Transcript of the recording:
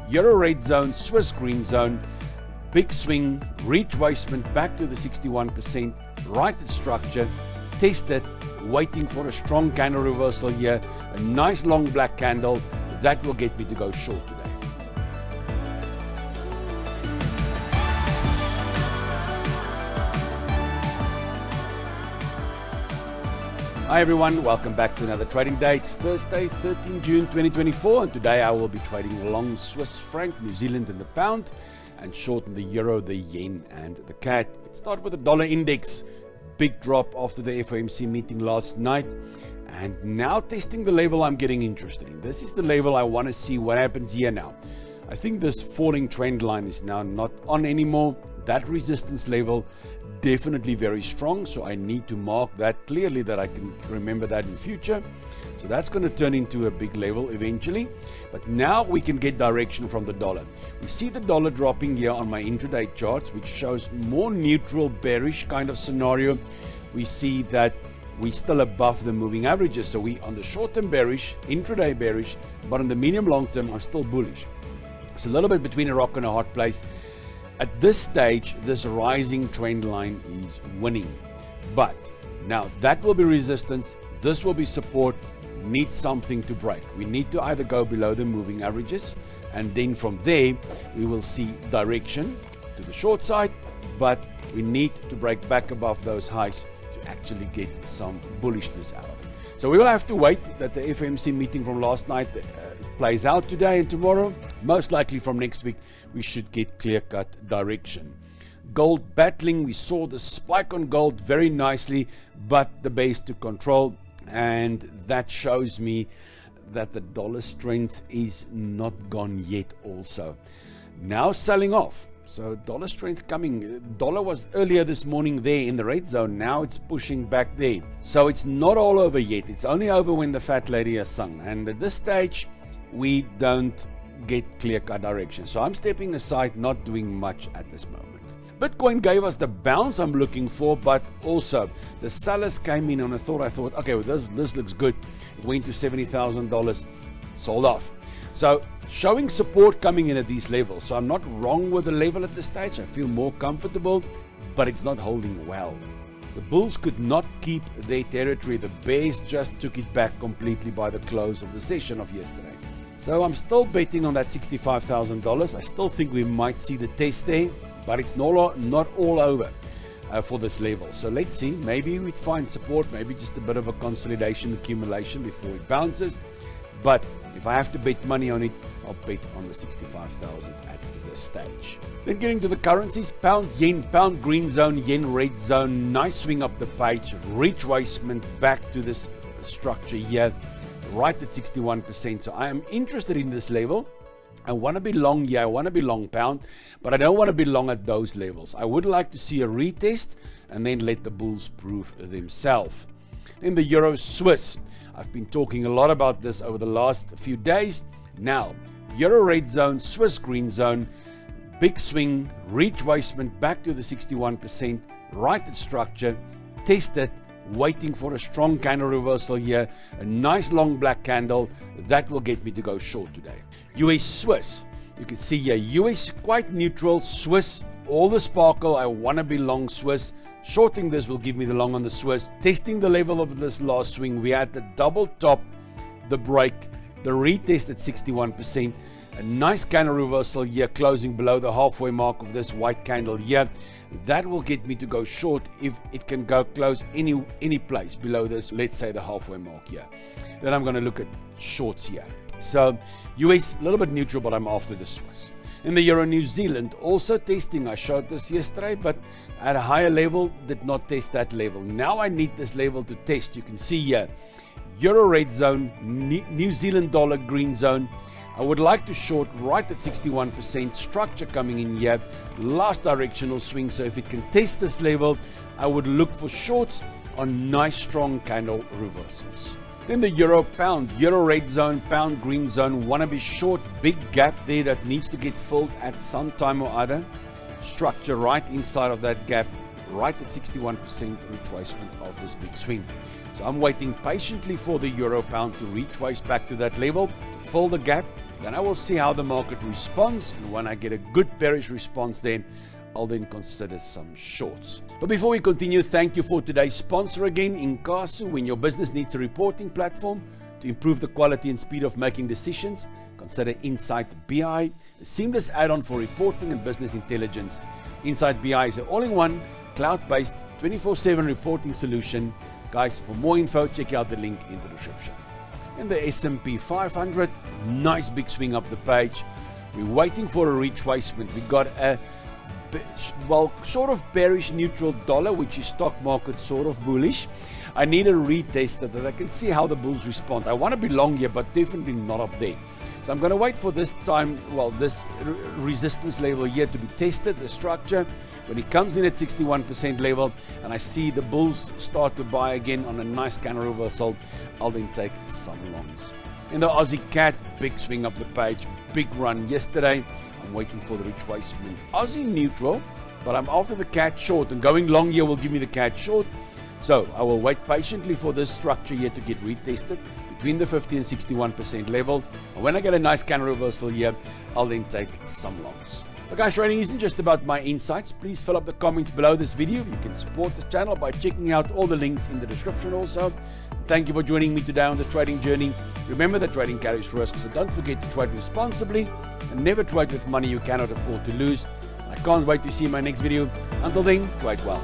Euro red zone, Swiss green zone, big swing, retracement back to the 61%, right at structure, test it, waiting for a strong candle reversal here, a nice long black candle, that will get me to go short today. Hi everyone, welcome back to another trading day. It's Thursday, 13 June 2024, and today I will be trading long Swiss franc, New Zealand and the pound, and short in the euro, the yen and the CAD. Let's start with the dollar index. Big drop after the FOMC meeting last night, and now testing the level I'm getting interested in. This is the level I want to see what happens here now. I think this falling trend line is now not on anymore. That resistance level definitely very strong, so I need to mark that clearly that I can remember that in future. So that's going to turn into a big level eventually, but now we can get direction from the dollar. We see the dollar dropping here on my intraday charts, which shows more neutral bearish kind of scenario. We see that we're still above the moving averages, so we on the short term bearish, intraday bearish, but on the medium long term I'm still bullish. It's a little bit between a rock and a hard place. At this stage, this rising trend line is winning. But now that will be resistance, this will be support, need something to break. We need to either go below the moving averages, and then from there, we will see direction to the short side, but we need to break back above those highs to actually get some bullishness out of it. So we will have to wait that the FOMC meeting from last night plays out today and tomorrow. Most likely from next week, we should get clear-cut direction. Gold battling, we saw the spike on gold very nicely, but the base to control, and that shows me that the dollar strength is not gone yet also. Now selling off. So dollar strength coming. Dollar was earlier this morning there in the red zone. Now it's pushing back there. So it's not all over yet. It's only over when the fat lady has sung. And at this stage, we don't get clear-cut direction. So I'm stepping aside, not doing much at this moment. Bitcoin gave us the bounce I'm looking for, but also the sellers came in and I thought, okay, well, this looks good. It went to $70,000, sold off. So showing support coming in at these levels. So I'm not wrong with the level at this stage. I feel more comfortable, but it's not holding well. The bulls could not keep their territory. The bears just took it back completely by the close of the session of yesterday. So I'm still betting on that $65,000. I still think we might see the test there, but it's not all over for this level. So let's see. Maybe we'd find support, maybe just a bit of a consolidation accumulation before it bounces. But if I have to bet money on it, I'll bet on the 65,000 at this stage. Then getting to the currencies, pound yen, pound green zone, yen red zone, nice swing up the page, retracement back to this structure here, right at 61%. So I am interested in this level. I want to be long here, I want to be long pound, but I don't want to be long at those levels. I would like to see a retest and then let the bulls prove themselves. In the euro Swiss, I've been talking a lot about this over the last few days. Now, euro red zone, Swiss green zone, big swing, retracement back to the 61%, right at structure, test it, waiting for a strong candle reversal here, a nice long black candle, that will get me to go short today. US Swiss, you can see here, US quite neutral, Swiss, all the sparkle, I want to be long Swiss. Shorting this will give me the long on the Swiss. Testing the level of this last swing, we had the double top, the break, the retest at 61%, a nice candle reversal here, closing below the halfway mark of this white candle here. That will get me to go short if it can go close any place below this, let's say the halfway mark here. Then I'm going to look at shorts here. So US, a little bit neutral, but I'm after the Swiss. In the euro New Zealand, also testing. I showed this yesterday, but at a higher level, did not test that level. Now I need this level to test. You can see here, euro red zone, New Zealand dollar green zone. I would like to short right at 61%, structure coming in here, last directional swing. So if it can test this level, I would look for shorts on nice strong candle reversals. Then the euro pound, euro red zone, pound green zone, want to be short, big gap there that needs to get filled at some time or other. Structure right inside of that gap, right at 61% retracement of this big swing. So I'm waiting patiently for the euro pound to retrace back to that level, to fill the gap, Then I will see how the market responds, and when I get a good bearish response there, I'll then consider some shorts. But before we continue, thank you for today's sponsor again, Incasu. When your business needs a reporting platform to improve the quality and speed of making decisions, consider Insight BI, a seamless add-on for reporting and business intelligence. Insight BI is an all-in-one, cloud-based, 24/7 reporting solution. Guys, for more info, check out the link in the description. In the S&P 500, nice big swing up the page. We're waiting for a retracement. We got a sort of bearish neutral dollar, which is stock market sort of bullish. I need a retest that I can see how the bulls respond. I want to be long here, but definitely not up there. So I'm going to wait for this time, this resistance level here to be tested, the structure. When it comes in at 61% level and I see the bulls start to buy again on a nice counter reversal, I'll then take some longs. In the Aussie CAT, big swing up the page, big run yesterday. I'm waiting for the retracement. Aussie neutral, but I'm after the CAT short, and going long here will give me the CAT short. So I will wait patiently for this structure here to get retested between the 50 and 61% level. And when I get a nice counter reversal here, I'll then take some longs. But guys, trading isn't just about my insights. Please fill up the comments below this video. You can support this channel by checking out all the links in the description also. Thank you for joining me today on the trading journey. Remember that trading carries risk, so don't forget to trade responsibly and never trade with money you cannot afford to lose. I can't wait to see my next video. Until then, trade well.